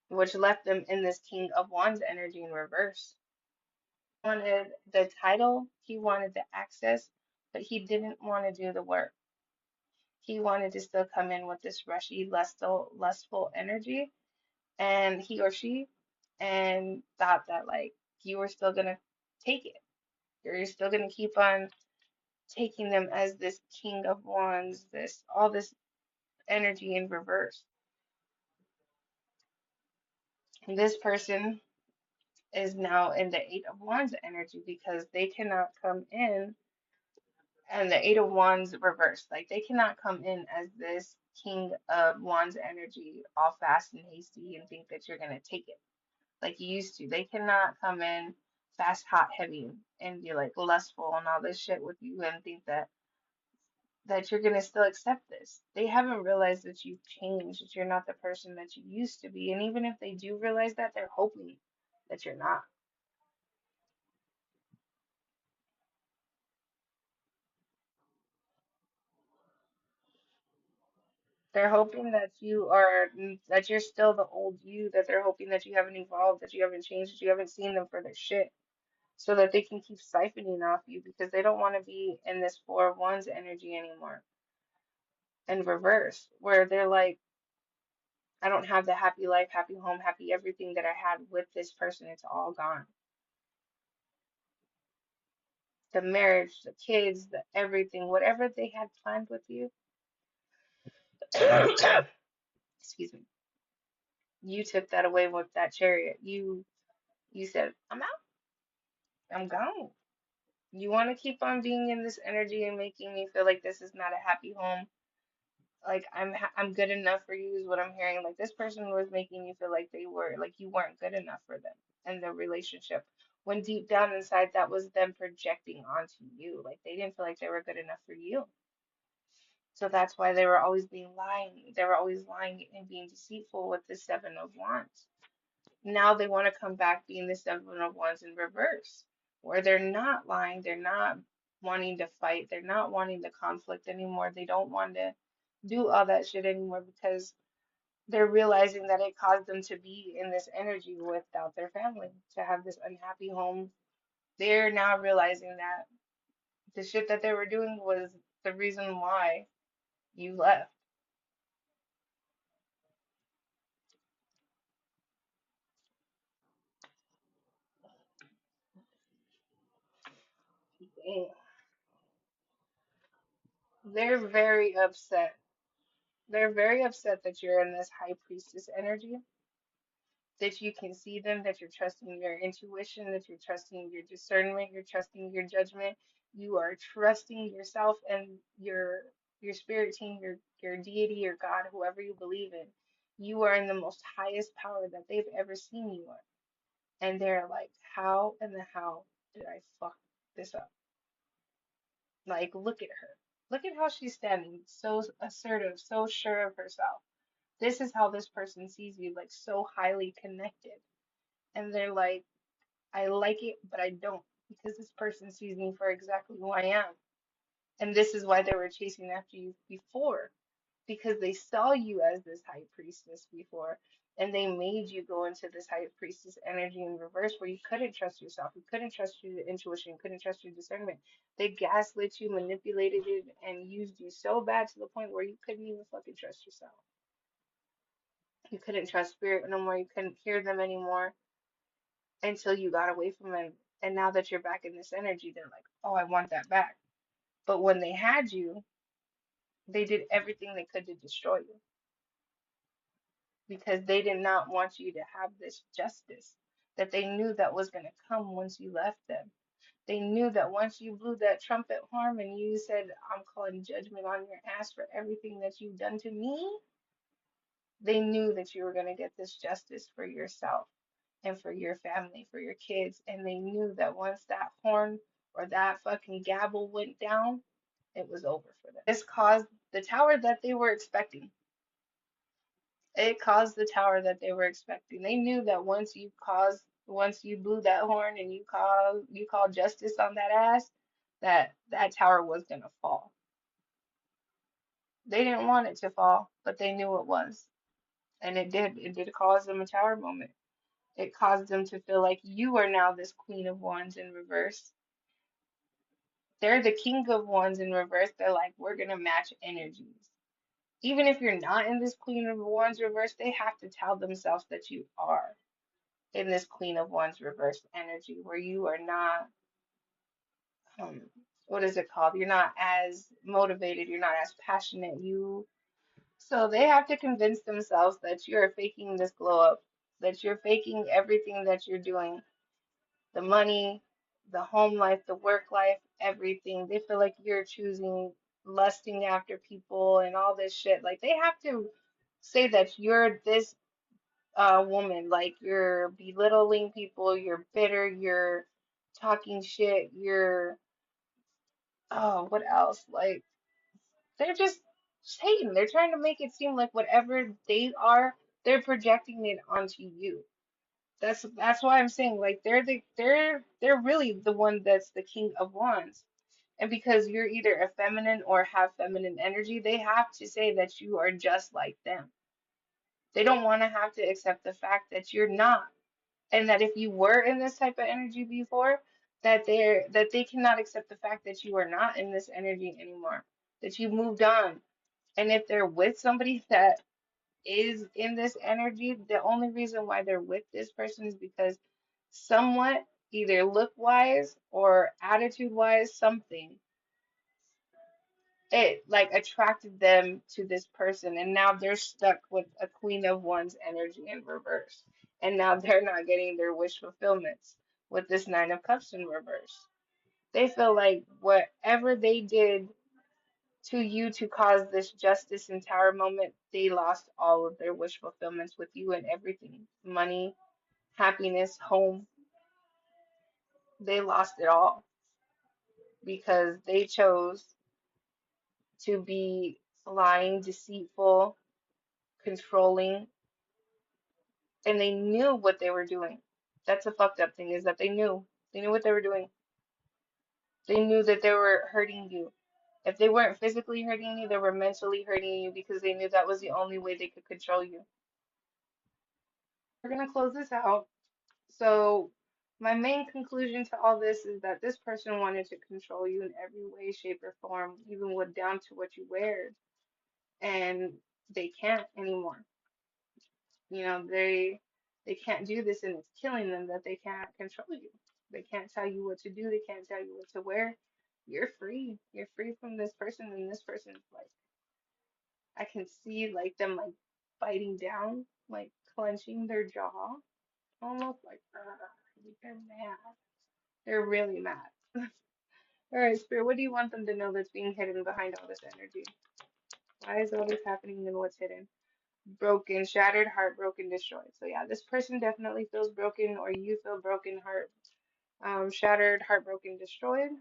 [SPEAKER 1] which left them in this King of Wands energy in reverse. Wanted the title, he wanted the access, but he didn't want to do the work. He wanted to still come in with this rushy, lustful energy, and he or she, and thought that like you were still gonna take it. You're still gonna keep on taking them as this King of Wands, this all this energy in reverse. This person is now in the Eight of Wands energy because they cannot come in, and the Eight of Wands reversed. Like they cannot come in as this King of Wands energy all fast and hasty and think that you're gonna take it like you used to. They cannot come in fast, hot, heavy and be like lustful and all this shit with you and think that you're gonna still accept this. They haven't realized that you've changed, that you're not the person that you used to be. And even if they do realize that, they're hoping that you're not. They're hoping that that you're still the old you, that they're hoping that you haven't evolved, that you haven't changed, that you haven't seen them for their shit, so that they can keep siphoning off you because they don't want to be in this Four of Wands energy anymore. In reverse, where they're like, I don't have the happy life, happy home, happy everything that I had with this person. It's all gone. The marriage, the kids, the everything, whatever they had planned with you, excuse me, you took that away with that chariot. You said, I'm out. I'm gone. You want to keep on being in this energy and making me feel like this is not a happy home. Like I'm good enough for you is what I'm hearing. Like this person was making you feel like they were like you weren't good enough for them in the relationship. When deep down inside that was them projecting onto you. Like they didn't feel like they were good enough for you. So that's why they were always being lying. They were always lying and being deceitful with the Seven of Wands. Now they want to come back being the Seven of Wands in reverse, where they're not lying, they're not wanting to fight, they're not wanting the conflict anymore. They don't want to do all that shit anymore because they're realizing that it caused them to be in this energy without their family, to have this unhappy home. They're now realizing that the shit that they were doing was the reason why you left. Damn. They're very upset. They're very upset that you're in this high priestess energy, that you can see them, that you're trusting your intuition, that you're trusting your discernment, you're trusting your judgment, you are trusting yourself and your spirit team, your deity, your God, whoever you believe in. You are in the most highest power that they've ever seen you in. And they're like, how in the hell did I fuck this up? Like, look at her. Look at how she's standing, so assertive, so sure of herself. This is how this person sees you, like so highly connected. And they're like, I like it, but I don't because this person sees me for exactly who I am. And this is why they were chasing after you before, because they saw you as this high priestess before, and they made you go into this high priestess energy in reverse where you couldn't trust yourself, you couldn't trust your intuition, you couldn't trust your discernment. They gaslit you, manipulated it, and used you so bad to the point where you couldn't even fucking trust yourself. You couldn't trust spirit no more, you couldn't hear them anymore until you got away from them. And now that you're back in this energy, they're like, oh, I want that back. But when they had you, they did everything they could to destroy you because they did not want you to have this justice that they knew that was going to come once you left them. They knew that once you blew that trumpet horn and you said, I'm calling judgment on your ass for everything that you've done to me, they knew that you were going to get this justice for yourself and for your family, for your kids. And they knew that once that horn or that fucking gavel went down, it was over for them. This caused the tower that they were expecting. It caused the tower that they were expecting. They knew that once you blew that horn and you called justice on that ass, that tower was gonna fall. They didn't want it to fall, but they knew it was. And it did. It did cause them a tower moment. It caused them to feel like you are now this Queen of Wands in reverse. They're the King of Wands in reverse. They're like, we're gonna match energies. Even if you're not in this Queen of Wands reverse, they have to tell themselves that you are in this Queen of Wands reverse energy where you are not, um, what is it called? You're not as motivated, you're not as passionate. So they have to convince themselves that you're faking this glow up, that you're faking everything that you're doing, the money, the home life, the work life, everything. They feel like you're choosing lusting after people and all this shit. Like they have to say that you're this woman, like you're belittling people, you're bitter, you're talking shit, you're oh, what else? Like they're just hating. They're trying to make it seem like whatever they are, they're projecting it onto you. That's why I'm saying like they're really the one that's the King of Wands. And because you're either a feminine or have feminine energy, they have to say that you are just like them. They don't want to have to accept the fact that you're not. And that if you were in this type of energy before, that they cannot accept the fact that you are not in this energy anymore, that you moved on. And if they're with somebody that is in this energy, the only reason why they're with this person is because somewhat, either look wise or attitude wise, something it like attracted them to this person, and now they're stuck with a Queen of Wands energy in reverse, and now they're not getting their wish fulfillments. with this Nine of Cups in reverse. They feel like whatever they did to you to cause this justice and tower moment, they lost all of their wish fulfillments with you and everything. Money, happiness, home. They lost it all because they chose to be lying, deceitful, controlling, and they knew what they were doing. That's a fucked up thing is that they knew. They knew what they were doing. They knew that they were hurting you. If they weren't physically hurting you, they were mentally hurting you because they knew that was the only way they could control you. We're gonna close this out. So, my main conclusion to all this is that this person wanted to control you in every way, shape, or form, even with down to what you wear, and they can't anymore. You know, they can't do this, and it's killing them that they can't control you. They can't tell you what to do. They can't tell you what to wear. You're free. You're free from this person, and this person's like, I can see like them like biting down, like clenching their jaw, almost like, they're mad. They're really mad. All right, Spirit, what do you want them to know that's being hidden behind all this energy? Why is all this happening and what's hidden? Broken, shattered, heartbroken, destroyed. So yeah, this person definitely feels broken, or you feel broken, shattered, heartbroken, destroyed.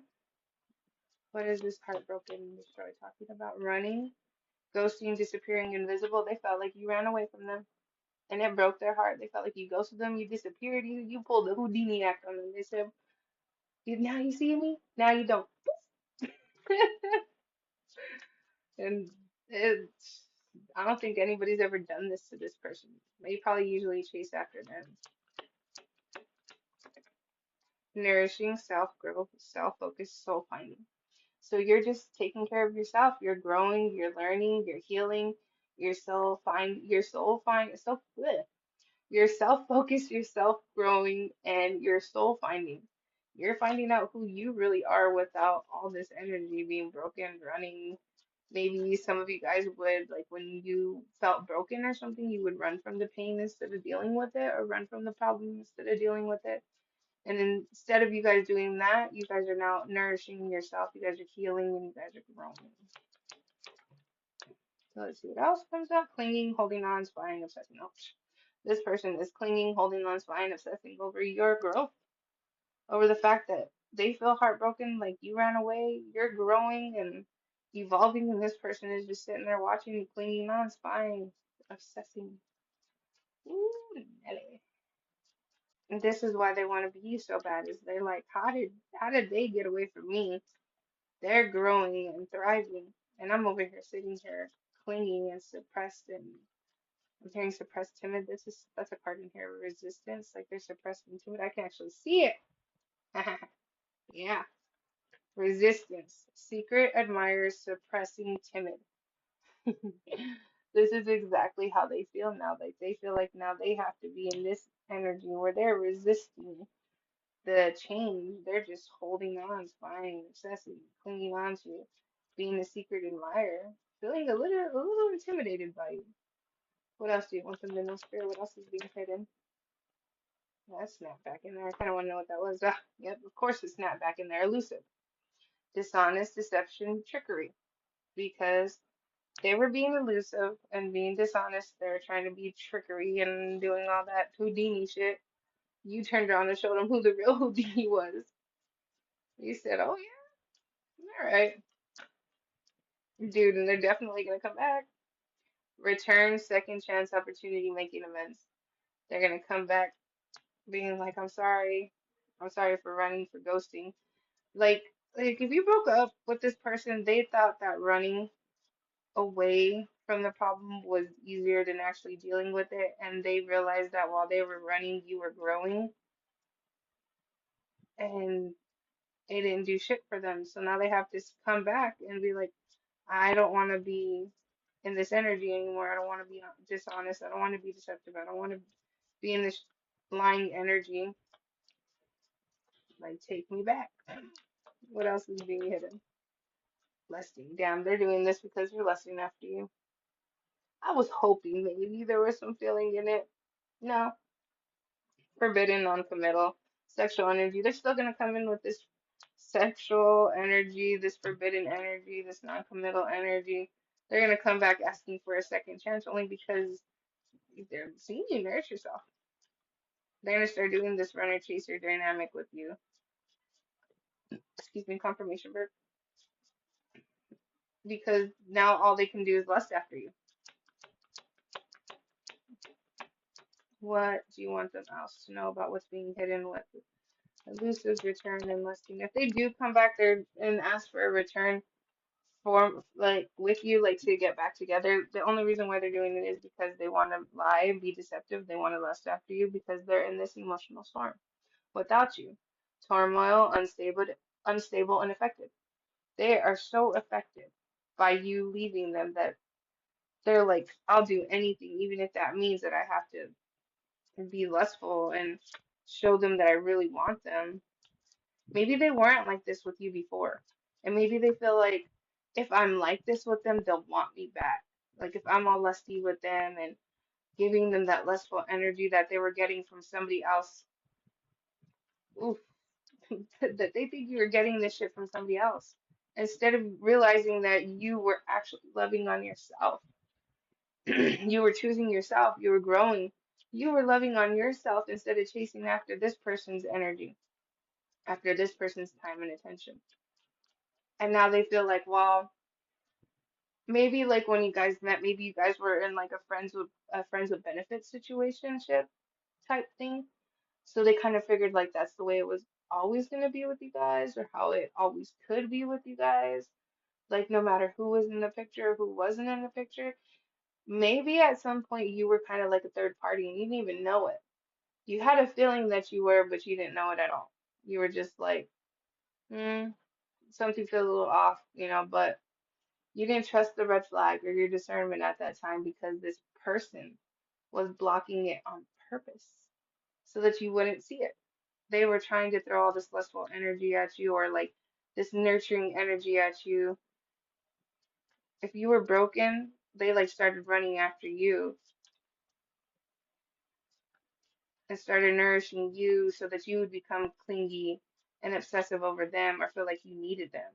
[SPEAKER 1] What is this heartbroken, destroyed talking about? Running, ghosting, disappearing, invisible. They felt like you ran away from them, and it broke their heart. They felt like you ghosted them, you disappeared, you pulled the Houdini act on them. They said, Now you see me, now you don't." And it, I don't think anybody's ever done this to this person. They probably usually chase after them. Nourishing, self-growth, self-focus, soul finding. So you're just taking care of yourself. You're growing, you're learning, you're healing, you're self-focused, you're self-growing, and you're soul finding. You're finding out who you really are without all this energy being broken, running. Maybe some of you guys would, like, when you felt broken or something, you would run from the pain instead of dealing with it, or run from the problem instead of dealing with it. And instead of you guys doing that, you guys are now nourishing yourself. You guys are healing and you guys are growing. So let's see what else comes up. Clinging, holding on, spying, obsessing. Oh, this person is clinging, holding on, spying, obsessing over your growth, over the fact that they feel heartbroken, like you ran away. You're growing and evolving, and this person is just sitting there watching you, clinging on, spying, obsessing. Ooh, Nelly. And this is why they want to be you so bad. Is they're like, how did they get away from me? They're growing and thriving, and I'm over here sitting here clinging and suppressed, and I'm hearing suppressed timid. That's a card in here, resistance. Like they're suppressed and timid. I can actually see it. Yeah, resistance. Secret admirers, suppressing timid. This is exactly how they feel now. Like they feel like now they have to be in this energy where they're resisting the change. They're just holding on, spying, obsessing, clinging on to, being a secret admirer, feeling a little intimidated by you. What else do you want them to know, Spirit? What else is being hidden? That snapped back in there. I kind of want to know what that was. Ah, yep, of course it snapped back in there. Elusive, dishonest, deception, trickery. Because they were being elusive and being dishonest. They were trying to be trickery and doing all that Houdini shit. You turned around and showed them who the real Houdini was. You said, "Oh yeah, all right, dude," and they're definitely gonna come back. Return, second chance, opportunity, making amends. They're gonna come back being like, I'm sorry for running, for ghosting." Like if you broke up with this person, they thought that running away from the problem was easier than actually dealing with it, and they realized that while they were running, you were growing, and it didn't do shit for them. So now they have to come back and be like, I don't want to be in this energy anymore. I don't want to be dishonest. I don't want to be deceptive. I don't want to be in this lying energy. Like, take me back. What else is being hidden? Lusting. Damn, they're doing this because you're lusting after you. I was hoping maybe there was some feeling in it. No. Forbidden, non-committal. sexual energy. They're still gonna come in with this sexual energy, this forbidden energy, this non-committal energy. They're gonna come back asking for a second chance only because they're seeing you nourish yourself. They're gonna start doing this runner chaser dynamic with you. Excuse me, confirmation bird. Because now all they can do is lust after you. What do you want them else to know about what's being hidden with elusive return and lusting? If they do come back there and ask for a return for like with you, like to get back together, the only reason why they're doing it is because they want to lie and be deceptive. They want to lust after you because they're in this emotional storm without you. Turmoil, unstable, and affected. They are so affected by you leaving them that they're like, I'll do anything, even if that means that I have to be lustful and show them that I really want them. Maybe they weren't like this with you before. And maybe they feel like if I'm like this with them, they'll want me back. Like if I'm all lusty with them and giving them that lustful energy that they were getting from somebody else, oof, that they think you were getting this shit from somebody else. Instead of realizing that you were actually loving on yourself. You were choosing yourself, you were growing, you were loving on yourself instead of chasing after this person's energy, after this person's time and attention. And now they feel like, well, maybe like when you guys met, maybe you guys were in like a friends with benefits situationship type thing. So they kind of figured like that's the way it was always going to be with you guys, or how it always could be with you guys. Like no matter who was in the picture or who wasn't in the picture, maybe at some point you were kind of like a third party and you didn't even know it. You had a feeling that you were, but you didn't know it at all. You were just like, hmm, something feels a little off, but you didn't trust the red flag or your discernment at that time because this person was blocking it on purpose so that you wouldn't see it. They were trying to throw all this lustful energy at you or like this nurturing energy at you. If you were broken, they like started running after you and started nourishing you so that you would become clingy and obsessive over them or feel like you needed them.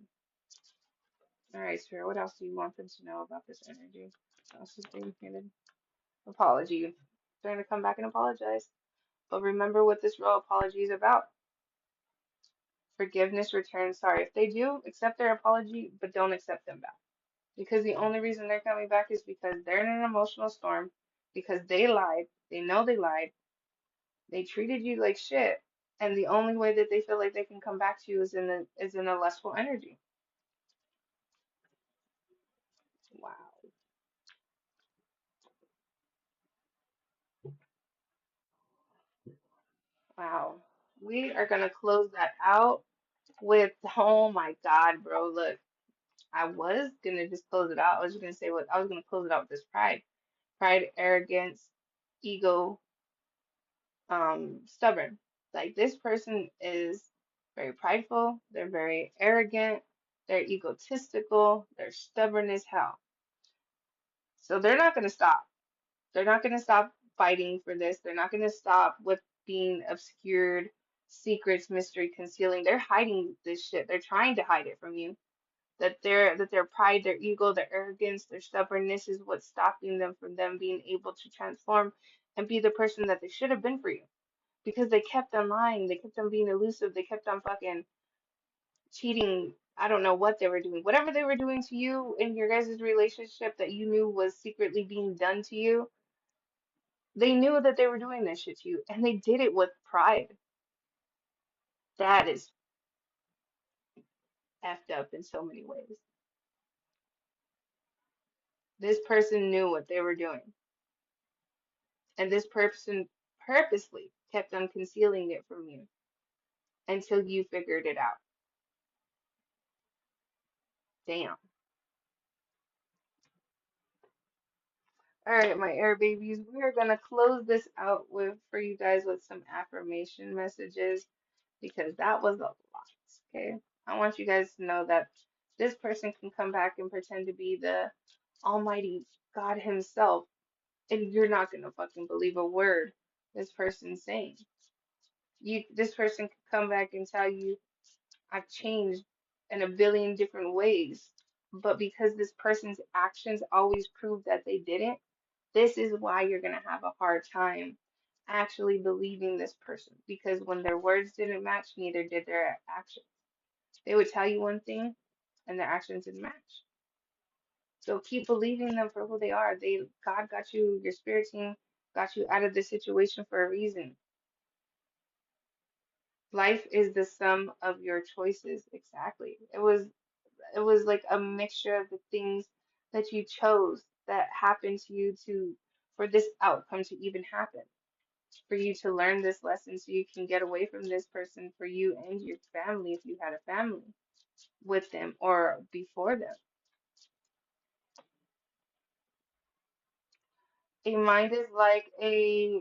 [SPEAKER 1] All right, Spirit, what else do you want them to know about this energy? What else is being hinted? Apology. They're going to come back and apologize. But remember what this real apology is about. Forgiveness, return, sorry. If they do, accept their apology, but don't accept them back. Because the only reason they're coming back is because they're in an emotional storm, because they lied. They know they lied. They treated you like shit. And the only way that they feel like they can come back to you is in a lustful energy. Wow. Wow. We are gonna close that out with, oh my God, bro. Look, I was gonna just close it out. I was just gonna say what I was gonna close it out with this pride. Pride, arrogance, ego, stubborn. Like this person is very prideful, they're very arrogant, they're egotistical, they're stubborn as hell. So they're not gonna stop. They're not gonna stop fighting for this. They're not gonna stop with being obscured, secrets, mystery, concealing. They're hiding this shit. They're trying to hide it from you. That their pride, their ego, their arrogance, their stubbornness is what's stopping them from them being able to transform and be the person that they should have been for you. Because they kept on lying, they kept on being elusive, they kept on fucking cheating. I don't know what they were doing. Whatever they were doing to you in your guys' relationship that you knew was secretly being done to you, they knew that they were doing this shit to you, and they did it with pride. That is effed up in so many ways. This person knew what they were doing, and this person purposely kept on concealing it from you until you figured it out. Damn. All right, my air babies, we are gonna close this out with for you guys with some affirmation messages because that was a lot. Okay. I want you guys to know that this person can come back and pretend to be the Almighty God Himself, and you're not gonna fucking believe a word this person's saying. This person could come back and tell you, I've changed in a billion different ways. But because this person's actions always prove that they didn't, this is why you're going to have a hard time actually believing this person. Because when their words didn't match, neither did their actions. They would tell you one thing and their actions didn't match. So keep believing them for who they are. God got you, your spirit team got you out of this situation for a reason. Life is the sum of your choices. Exactly. It was like a mixture of the things that you chose that happened to you to for this outcome to even happen. For you to learn this lesson so you can get away from this person for you and your family if you had a family with them or before them. A mind is like a,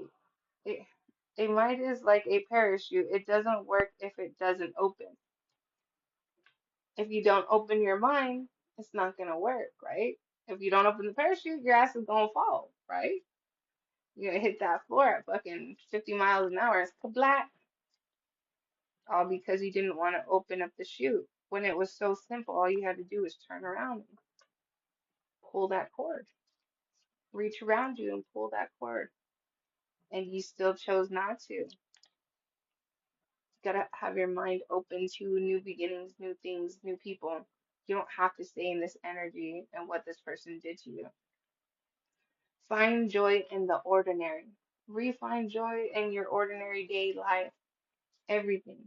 [SPEAKER 1] a mind is like a parachute. It doesn't work if it doesn't open. If you don't open your mind, it's not gonna work, right? If you don't open the parachute, your ass is gonna fall, right? You're gonna hit that floor at fucking 50 miles an hour. It's kablat. All because you didn't want to open up the chute. When it was so simple, all you had to do was turn around and pull that cord. Reach around you and pull that cord. And you still chose not to. You gotta have your mind open to new beginnings, new things, new people. You don't have to stay in this energy and what this person did to you. Find joy in the ordinary. Refine joy in your ordinary day life. Everything.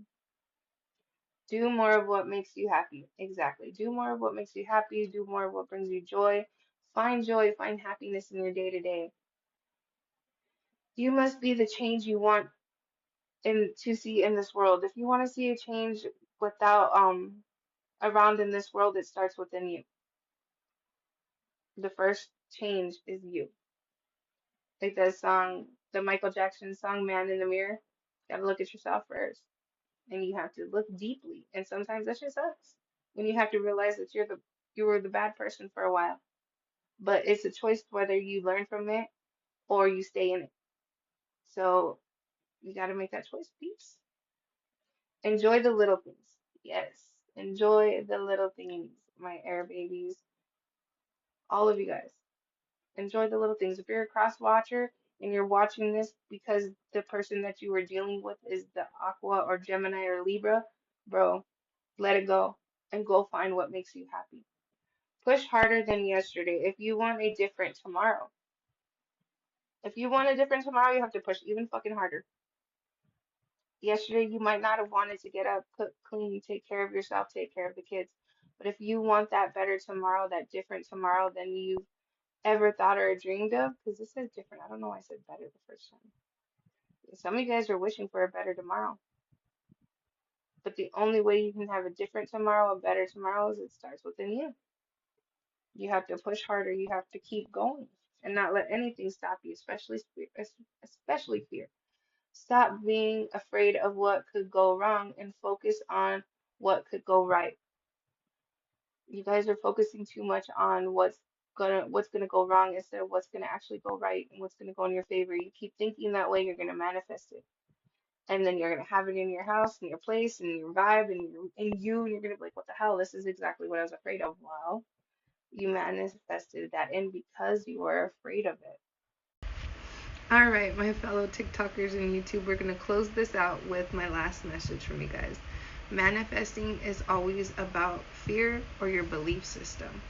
[SPEAKER 1] Do more of what makes you happy. Exactly. Do more of what makes you happy. Do more of what brings you joy. Find joy, find happiness in your day to day. You must be the change you want to see in this world. If you want to see a change without around in this world, it starts within you. The first change is you. Like that song, the Michael Jackson song "Man in the Mirror." You gotta look at yourself first. And you have to look deeply. And sometimes that shit sucks. When you have to realize that you were the bad person for a while. But it's a choice whether you learn from it or you stay in it. So you got to make that choice, peace. Enjoy the little things. Yes, enjoy the little things, my air babies. All of you guys, enjoy the little things. If you're a cross watcher and you're watching this because the person that you were dealing with is the Aqua or Gemini or Libra, bro, let it go and go find what makes you happy. Push harder than yesterday if you want a different tomorrow. If you want a different tomorrow, you have to push even fucking harder. Yesterday, you might not have wanted to get up, cook, clean, take care of yourself, take care of the kids. But if you want that better tomorrow, that different tomorrow than you ever thought or dreamed of, because this is different. I don't know why I said better the first time. Some of you guys are wishing for a better tomorrow. But the only way you can have a different tomorrow, a better tomorrow, is it starts within you. You have to push harder. You have to keep going and not let anything stop you, especially fear. Stop being afraid of what could go wrong and focus on what could go right. You guys are focusing too much on what's gonna go wrong instead of what's gonna actually go right and what's gonna go in your favor. You keep thinking that way, you're gonna manifest it. And then you're gonna have it in your house, in your place, in your vibe, and you're gonna be like, what the hell? This is exactly what I was afraid of. Well, you manifested that in because you were afraid of it. All right, my fellow TikTokers and YouTube, we're going to close this out with my last message from you guys. Manifesting is always about fear or your belief system.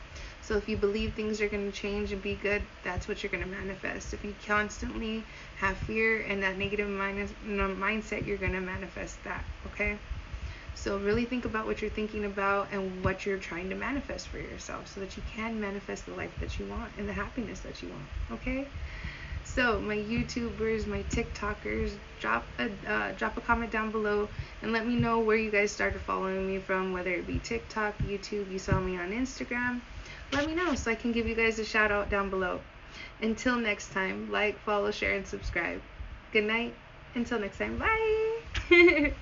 [SPEAKER 1] So if you believe things are going to change and be good, that's what you're going to manifest. If you constantly have fear and that negative mindset, you're going to manifest that, okay? So really think about what you're thinking about and what you're trying to manifest for yourself so that you can manifest the life that you want and the happiness that you want, okay? So my YouTubers, my TikTokers, drop a comment down below and let me know where you guys started following me from, whether it be TikTok, YouTube, you saw me on Instagram. Let me know so I can give you guys a shout out down below. Until next time, like, follow, share, and subscribe. Good night. Until next time, bye.